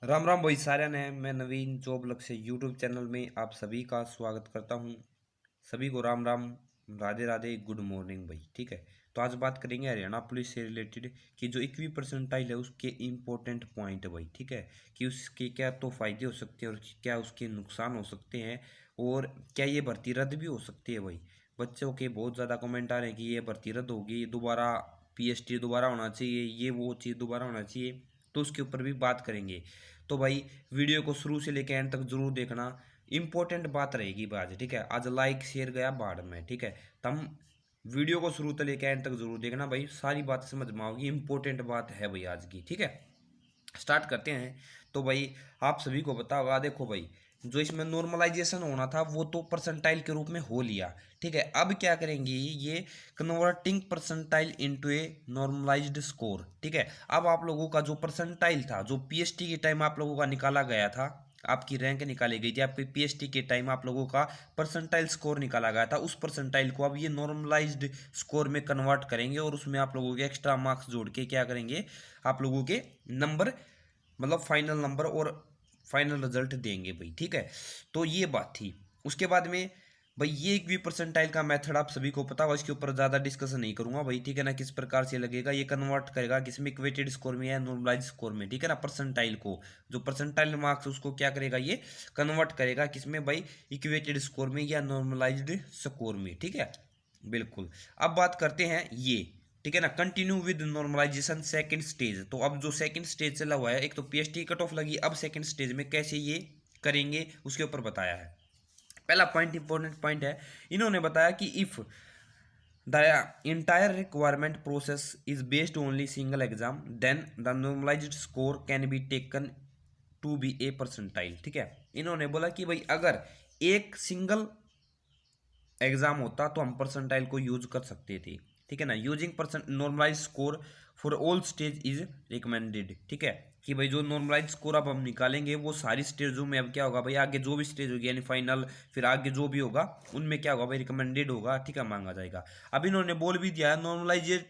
राम राम भाई सारे ने मैं नवीन जॉब लक्ष्य यूट्यूब चैनल में आप सभी का स्वागत करता हूं। सभी को राम राम, राधे राधे, गुड मॉर्निंग भाई। ठीक है, तो आज बात करेंगे हरियाणा पुलिस से रिलेटेड कि जो इक्वी परसेंटाइल है उसके इम्पोर्टेंट पॉइंट है भाई। ठीक है, कि उसके क्या तो फायदे हो सकते हैं और क्या उसके नुकसान हो सकते हैं, और क्या ये भर्ती रद्द भी हो सकती है भाई। बच्चों के बहुत ज़्यादा कमेंट आ रहे हैं कि ये भर्ती रद्द होगी, दोबारा पीएसटी दोबारा होना चाहिए, ये वो चीज़ दोबारा होना चाहिए, तो उसके ऊपर भी बात करेंगे। तो भाई वीडियो को शुरू से लेकर एंड तक जरूर देखना, इंपॉर्टेंट बात रहेगी आज। ठीक है, आज लाइक शेयर गया बाढ़ में। ठीक है, तम वीडियो को शुरू से लेकर एंड तक जरूर देखना भाई, सारी बात समझ में आओगी, इंपॉर्टेंट बात है भाई आज की। ठीक है, स्टार्ट करते हैं। तो भाई आप सभी को पता होगा, देखो भाई जो इसमें नॉर्मलाइजेशन होना था वो तो परसेंटाइल के रूप में हो लिया। ठीक है, अब क्या करेंगे, ये कन्वर्टिंग परसेंटाइल इनटू ए नॉर्मलाइज्ड स्कोर। ठीक है, अब आप लोगों का जो परसेंटाइल था, जो पीएसटी के टाइम आप लोगों का निकाला गया था, आपकी रैंक निकाली गई थी, आपके पीएसटी के टाइम आप लोगों का परसेंटाइल स्कोर निकाला गया था, उस परसेंटाइल को अब ये नॉर्मलाइज्ड स्कोर में कन्वर्ट करेंगे और उसमें आप लोगों के एक्स्ट्रा मार्क्स जोड़ के क्या करेंगे, आप लोगों के नंबर, मतलब फाइनल नंबर और फाइनल रिजल्ट देंगे भाई। ठीक है, तो ये बात थी। उसके बाद में भाई ये इक्वी परसेंटाइल का मेथड आप सभी को पता होगा, इसके ऊपर ज़्यादा डिस्कशन नहीं करूंगा भाई। ठीक है ना, किस प्रकार से लगेगा, ये कन्वर्ट करेगा किसमें, इक्वेटेड स्कोर में या नॉर्मलाइज स्कोर में। ठीक है ना, परसेंटाइल को, जो परसेंटाइल मार्क्स उसको क्या करेगा, ये कन्वर्ट करेगा किसमें भाई, इक्वेटेड स्कोर में या नॉर्मलाइज्ड स्कोर में। ठीक है, बिल्कुल। अब बात करते हैं ये, ठीक है ना, continue with normalisation second stage. तो अब जो सेकंड स्टेज चला हुआ है, एक तो पीएसटी कट ऑफ लगी, अब सेकंड स्टेज में कैसे ये करेंगे उसके ऊपर बताया है। पहला पॉइंट, इंपॉर्टेंट पॉइंट है, इन्होंने बताया कि if the entire requirement process is based only single exam then the normalized score can be taken to be a percentile। ठीक है, इन्होंने बोला कि भाई अगर एक सिंगल एग्जाम होता तो हम परसेंटाइल को यूज कर सकते थे। ठीक है ना, using percent normalise score for all stage is recommended. ठीक है, कि भाई जो नॉर्मलाइज स्कोर अब हम निकालेंगे वो सारी स्टेजों में, अब क्या होगा भाई, आगे जो भी स्टेज होगी यानी फाइनल, फिर आगे जो भी होगा उनमें क्या होगा भाई, रिकमेंडेड होगा। ठीक है, मांगा जाएगा। अब इन्होंने बोल भी दिया है, नॉर्मलाइज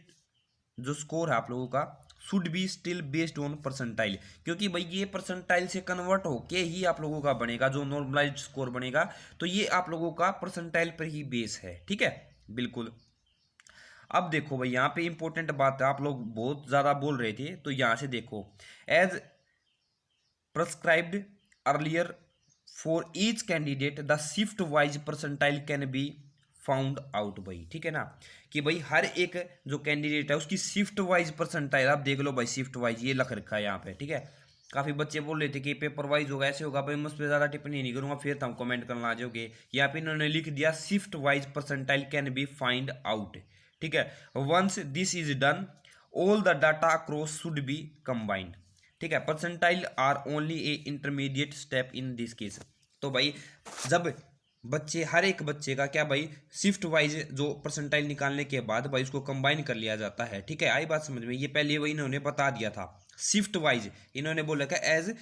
जो स्कोर है आप लोगों का should be still based on percentile, क्योंकि भाई ये परसेंटाइल से कन्वर्ट होके ही आप लोगों का बनेगा, जो नॉर्मलाइज्ड स्कोर बनेगा तो ये आप लोगों का परसेंटाइल पर ही बेस है। ठीक है, बिल्कुल। अब देखो भाई यहाँ पे इंपॉर्टेंट बात है, आप लोग बहुत ज़्यादा बोल रहे थे, तो यहाँ से देखो, as prescribed earlier for each candidate the shift wise percentile can be found out भाई। ठीक है ना, कि भाई हर एक जो कैंडिडेट है उसकी शिफ्ट वाइज परसेंटाइल आप देख लो भाई, शिफ्ट वाइज ये लख रखा है यहाँ पे। ठीक है, काफ़ी बच्चे बोल रहे थे कि पेपर वाइज होगा, ऐसे होगा भाई, मैं उस पर ज़्यादा टिप्पणी नहीं करूंगा, फिर तुम कमेंट करना आ जाओगे। यहाँ पे इन्होंने लिख दिया shift wise percentile can be find out. ठीक है, once this is done all the data across should be combined. ठीक है, percentile are only a intermediate step in this case. तो भाई जब बच्चे, हर एक बच्चे का क्या भाई, शिफ्ट वाइज जो परसेंटाइल निकालने के बाद भाई उसको कंबाइन कर लिया जाता है। ठीक है, आई बात समझ में, ये पहले वही इन्होंने बता दिया था। शिफ्ट वाइज इन्होंने बोला था एज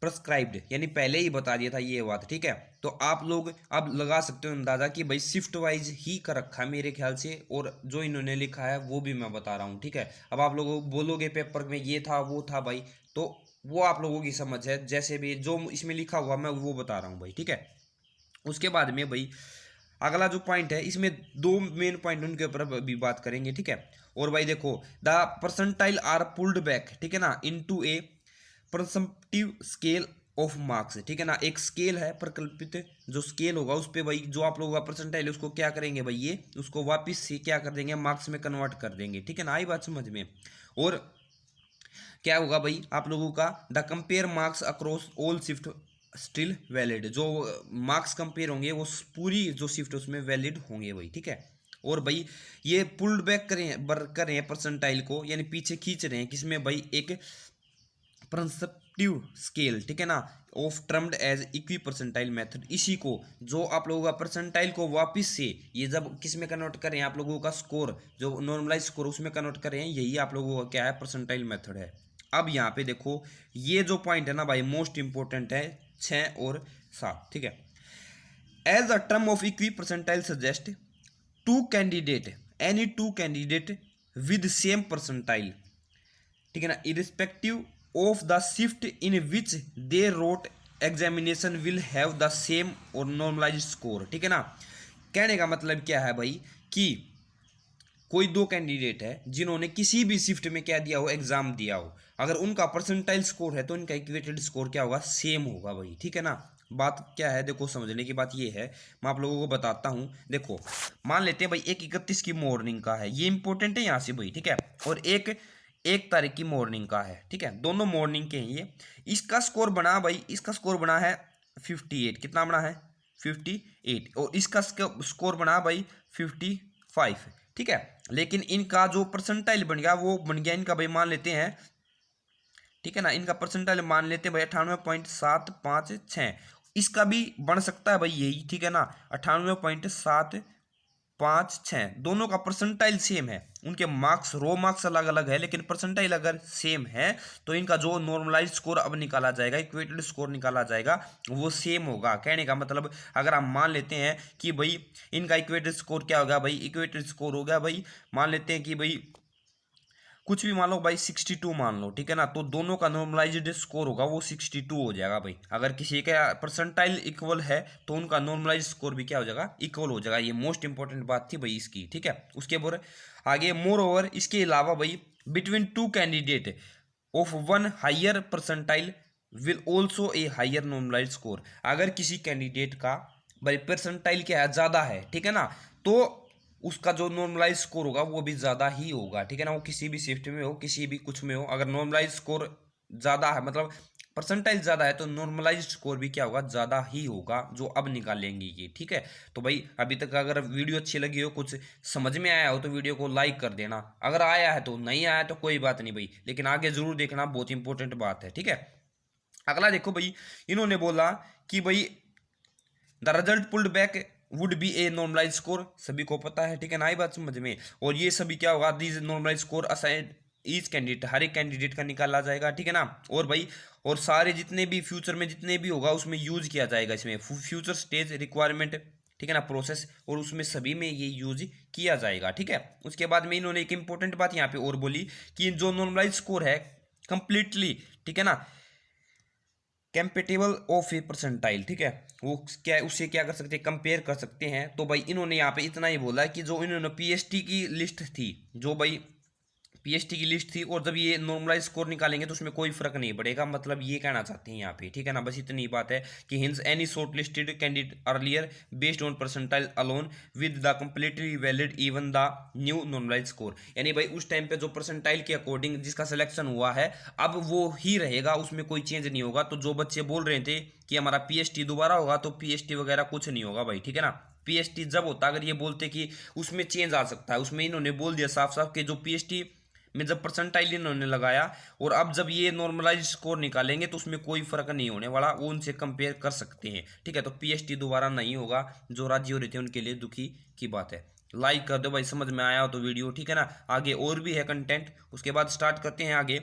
प्रेस्क्राइब्ड, यानी पहले ही बता दिया था ये बात। ठीक है, तो आप लोग अब लगा सकते हो अंदाजा कि भाई शिफ्ट वाइज ही कर रखा है मेरे ख्याल से, और जो इन्होंने लिखा है वो भी मैं बता रहा हूँ। ठीक है, अब आप लोग बोलोगे पेपर में ये था वो था भाई, तो वो आप लोगों की समझ है, जैसे भी जो इसमें लिखा हुआ मैं वो बता रहा हूँ भाई। ठीक है, उसके बाद में भाई अगला जो पॉइंट है, इसमें दो मेन पॉइंट उनके ऊपर भी बात करेंगे। ठीक है, और भाई देखो, the percentile are pulled back, ठीक है ना, into a perceptive scale of marks. ठीक है ना, एक स्केल है, प्रकल्पित जो स्केल होगा उस पर भाई जो आप लोगों का परसेंटाइल है उसको क्या करेंगे भाई, ये उसको वापस से क्या कर देंगे, मार्क्स में कन्वर्ट कर देंगे। ठीक है ना, आई बात समझ में। और क्या होगा भाई आप लोगों का, the compare marks across all shift still valid, जो मार्क्स कंपेयर होंगे वो पूरी जो शिफ्ट उसमें वैलिड होंगे भाई। ठीक है, और भाई ये पुल्ड बैक कर रहे हैं परसेंटाइल को, यानी पीछे खींच रहे हैं किसमें भाई, एक परसेप्टिव स्केल। ठीक है ना, of termed as equipercentile method, इसी को जो आप लोगों का परसेंटाइल को वापस से ये जब किस में कन्वर्ट करें, आप लोगों का स्कोर जो नॉर्मलाइज स्कोर उसमें कन्वर्ट करें, यही आप लोगों का क्या है, परसेंटाइल मेथड है। अब यहाँ पे देखो, ये जो पॉइंट है ना भाई, मोस्ट इंपॉर्टेंट है, 6 और 7। ठीक है, as a term of equipercentile suggest two candidate, any two candidate with same percentile, ठीक है ना, irrespective of the shift in which they wrote examination will have the same और नॉर्मलाइज्ड स्कोर। ठीक है ना, कहने का मतलब क्या है भाई कि कोई दो कैंडिडेट है जिन्होंने किसी भी शिफ्ट में क्या दिया हो, एग्जाम दिया हो, अगर उनका परसेंटाइल स्कोर है तो इनका इक्वेटेड स्कोर क्या होगा, सेम होगा भाई। ठीक है ना, बात क्या है देखो, समझने की बात ये है, मैं आप लोगों को बताता हूँ। देखो मान लेते हैं भाई एक 31 की मॉर्निंग का है, ये इंपॉर्टेंट है यहाँ से भाई। ठीक है, और एक 1 तारीख की मॉर्निंग का है। ठीक है, दोनों मॉर्निंग के हैं ये। इसका स्कोर बना भाई, इसका स्कोर बना है 58। कितना बना है, 58। और इसका स्कोर बना भाई 55। ठीक है, लेकिन इनका जो परसेंटाइल बन गया वो बन गया इनका भाई, मान लेते हैं। ठीक है ना, इनका परसेंटाइल मान लेते हैं भाई 98.756। इसका भी बन सकता है भाई यही। ठीक है ना, 98.756, दोनों का परसेंटाइल सेम है। उनके मार्क्स, रो मार्क्स अलग अलग है, लेकिन परसेंटाइल अगर सेम है तो इनका जो नॉर्मलाइज्ड स्कोर अब निकाला जाएगा, इक्वेटेड स्कोर निकाला जाएगा, वो सेम होगा। कहने का मतलब अगर हम मान लेते हैं कि भाई इनका इक्वेटेड स्कोर क्या होगा भाई, इक्वेटेड स्कोर हो गया भाई, मान लेते हैं कि भाई कुछ भी मान लो भाई 62 मान लो। ठीक है ना, तो दोनों का नॉर्मलाइज्ड स्कोर होगा वो 62 हो जाएगा भाई। अगर किसी का परसेंटाइल इक्वल है तो उनका नॉर्मलाइज्ड स्कोर भी क्या हो जाएगा, इक्वल हो जाएगा। ये मोस्ट इंपॉर्टेंट बात थी भाई इसकी। ठीक है, उसके बाद आगे मोर ओवर, इसके अलावा भाई between two candidate of one higher percentile will also a higher normalised score. अगर किसी कैंडिडेट का भाई परसेंटाइल क्या है, ज़्यादा है, ठीक है ना, तो उसका जो नॉर्मलाइज स्कोर होगा वो भी ज़्यादा ही होगा। ठीक है ना, वो किसी भी शिफ्ट में हो, किसी भी कुछ में हो, अगर नॉर्मलाइज स्कोर ज़्यादा है, मतलब परसेंटाइल ज़्यादा है, तो नॉर्मलाइज स्कोर भी क्या होगा, ज़्यादा ही होगा, जो अब निकालेंगे ये। ठीक है, तो भाई अभी तक अगर वीडियो अच्छी लगी हो, कुछ समझ में आया हो, तो वीडियो को लाइक कर देना। अगर आया है तो, नहीं आया तो कोई बात नहीं भाई, लेकिन आगे जरूर देखना, बहुत इंपॉर्टेंट बात है। ठीक है, अगला देखो भाई, इन्होंने बोला कि भाई the result pulled back would be a normalise score. सभी को पता है, ठीक है ना, आई बात समझ में। और ये सभी क्या होगा, these normalize score assign each candidate, हर एक कैंडिडेट का निकाला जाएगा। ठीक है ना, और भाई और सारे जितने भी फ्यूचर में जितने भी होगा उसमें यूज किया जाएगा, इसमें फ्यूचर स्टेज रिक्वायरमेंट, ठीक है ना, प्रोसेस, और उसमें सभी में ये यूज किया जाएगा। ठीक है, उसके बाद में इन्होंने एक इंपॉर्टेंट बात यहाँ पे और बोली कि जो नॉर्मलाइज स्कोर है कंप्लीटली, ठीक है ना, कैंपेटेबल ऑफ ए परसेंटाइल, ठीक है, वो क्या, उससे क्या कर सकते हैं, कंपेयर कर सकते हैं। तो भाई इन्होंने यहाँ पे इतना ही बोला है कि जो इन्होंने पीएसटी की लिस्ट थी, जो भाई पीएसटी की लिस्ट थी, और जब ये नॉर्मलाइज स्कोर निकालेंगे तो उसमें कोई फर्क नहीं पड़ेगा, मतलब ये कहना चाहते हैं यहाँ पे। ठीक है ना, बस इतनी बात है कि hence any shortlisted candidate earlier based on percentile alone with the completely valid even the new normalise score. यानी भाई उस टाइम पे जो परसेंटाइल के अकॉर्डिंग जिसका सिलेक्शन हुआ है, अब वो ही रहेगा, उसमें कोई चेंज नहीं होगा। तो जो बच्चे बोल रहे थे कि हमारा पीएसटी दोबारा होगा, तो पीएसटी वगैरह कुछ नहीं होगा भाई। ठीक है ना, पीएसटी जब होता, अगर ये बोलते कि उसमें चेंज आ सकता है, उसमें इन्होंने बोल दिया साफ साफ कि जो पीएसटी में जब परसेंटाइल इन्होंने लगाया, और अब जब ये नॉर्मलाइज स्कोर निकालेंगे तो उसमें कोई फर्क नहीं होने वाला, वो उनसे कंपेयर कर सकते हैं। ठीक है, तो पीएसटी दोबारा नहीं होगा। जो राजी हो रहे थे उनके लिए दुखी की बात है। लाइक कर दो भाई, समझ में आया हो तो वीडियो। ठीक है ना, आगे और भी है कंटेंट, उसके बाद स्टार्ट करते हैं आगे।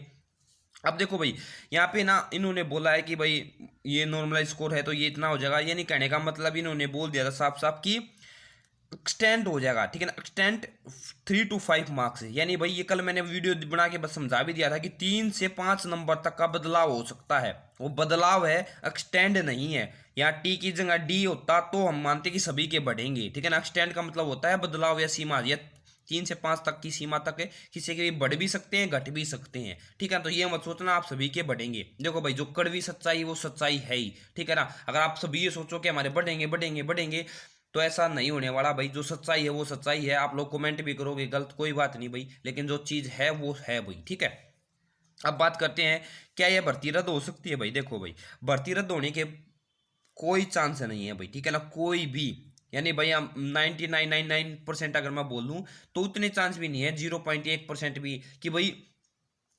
अब देखो भाई, यहाँ पे ना इन्होंने बोला है कि भाई ये नॉर्मलाइज स्कोर है तो ये इतना हो जाएगा, यानी कहने का मतलब इन्होंने बोल दिया था साफ साफ कि एक्सटेंड हो जाएगा। ठीक है ना, एक्सटेंड 3 to 5 मार्क्स है। यानी भाई ये कल मैंने वीडियो बना के बस समझा भी दिया था कि 3 से 5 नंबर तक का बदलाव हो सकता है, वो बदलाव है, एक्सटेंड नहीं है। यहाँ टी की जगह डी होता तो हम मानते कि सभी के बढ़ेंगे। ठीक है ना, एक्सटेंड का मतलब होता है बदलाव या सीमा, या 3 से 5 तक की सीमा तक है, किसी के भी बढ़ भी सकते हैं, घट भी सकते हैं। ठीक है, तो ये मत सोचना आप सभी के बढ़ेंगे। देखो भाई, जो कड़वी सच्चाई वो सच्चाई है ही। ठीक है ना, अगर आप सभी ये सोचो कि हमारे बढ़ेंगे बढ़ेंगे बढ़ेंगे, तो ऐसा नहीं होने वाला भाई। जो सच्चाई है वो सच्चाई है। आप लोग कमेंट भी करोगे गलत, कोई बात नहीं भाई, लेकिन जो चीज़ है वो है भाई। ठीक है, अब बात करते हैं क्या यह भर्ती रद्द हो सकती है। भाई देखो भाई, भर्ती रद्द होने के कोई चांस नहीं है भाई। ठीक है ना, कोई भी, यानी भाई हम 99.99% अगर मैं बोल दूँ तो उतने चांस भी नहीं है, 0.1% भी, कि भाई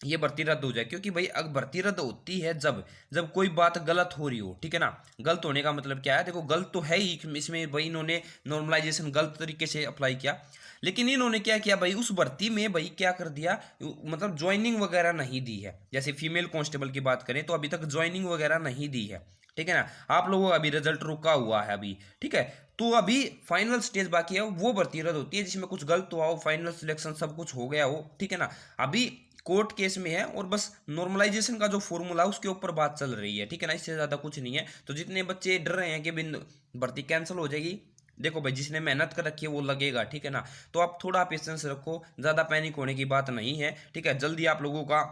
ये भर्ती रद्द हो जाए। क्योंकि भाई अगर भर्ती रद्द होती है जब जब कोई बात गलत हो रही हो। ठीक है ना, गलत होने का मतलब क्या है, देखो गलत तो है ही, इसमें भाई इन्होंने नॉर्मलाइजेशन गलत तरीके से अप्लाई किया, लेकिन इन्होंने क्या किया भाई, उस भर्ती में भाई क्या कर दिया, मतलब ज्वाइनिंग वगैरह नहीं दी है। जैसे फीमेल कांस्टेबल की बात करें तो अभी तक ज्वाइनिंग वगैरह नहीं दी है। ठीक है ना, आप लोगों का अभी रिजल्ट रुका हुआ है अभी। ठीक है, तो अभी फाइनल स्टेज बाकी है, वो भर्ती रद्द होती है जिसमें कुछ गलत हुआ हो, फाइनल सिलेक्शन सब कुछ हो गया हो। ठीक है ना, अभी कोर्ट केस में है और बस नॉर्मलाइजेशन का जो फॉर्मूला है उसके ऊपर बात चल रही है, ठीक है ना, इससे ज़्यादा कुछ नहीं है। तो जितने बच्चे डर रहे हैं कि बिन भर्ती कैंसिल हो जाएगी, देखो भाई जिसने मेहनत कर रखी है वो लगेगा, ठीक है ना। तो आप थोड़ा पेशेंस रखो, ज़्यादा पैनिक होने की बात नहीं है, ठीक है। जल्दी आप लोगों का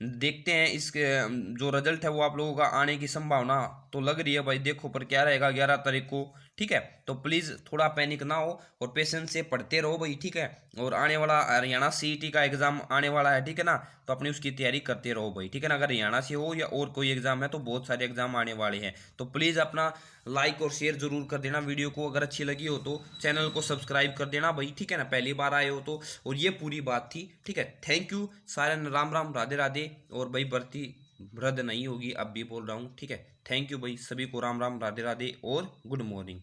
देखते हैं, इसके जो रिजल्ट है वो आप लोगों का आने की संभावना तो लग रही है भाई, देखो पर क्या रहेगा 11 तारीख को, ठीक है। तो प्लीज़ थोड़ा पैनिक ना हो और पेशेंस से पढ़ते रहो भाई, ठीक है। और आने वाला हरियाणा सीईटी का एग्ज़ाम आने वाला है, ठीक है ना, तो अपनी उसकी तैयारी करते रहो भाई, ठीक है ना। अगर हरियाणा से हो या और कोई एग्ज़ाम है तो बहुत सारे एग्ज़ाम आने वाले हैं। तो प्लीज़ अपना लाइक और शेयर जरूर कर देना वीडियो को, अगर अच्छी लगी हो तो चैनल को सब्सक्राइब कर देना भाई, ठीक है ना, पहली बार आए हो तो। और ये पूरी बात थी, ठीक है। थैंक यू सारे, राम राम, राधे राधे। और भाई भर्ती रद्द नहीं होगी, अब भी बोल रहा हूँ, ठीक है। थैंक यू भाई, सभी को राम राम, राधे राधे और गुड मॉर्निंग।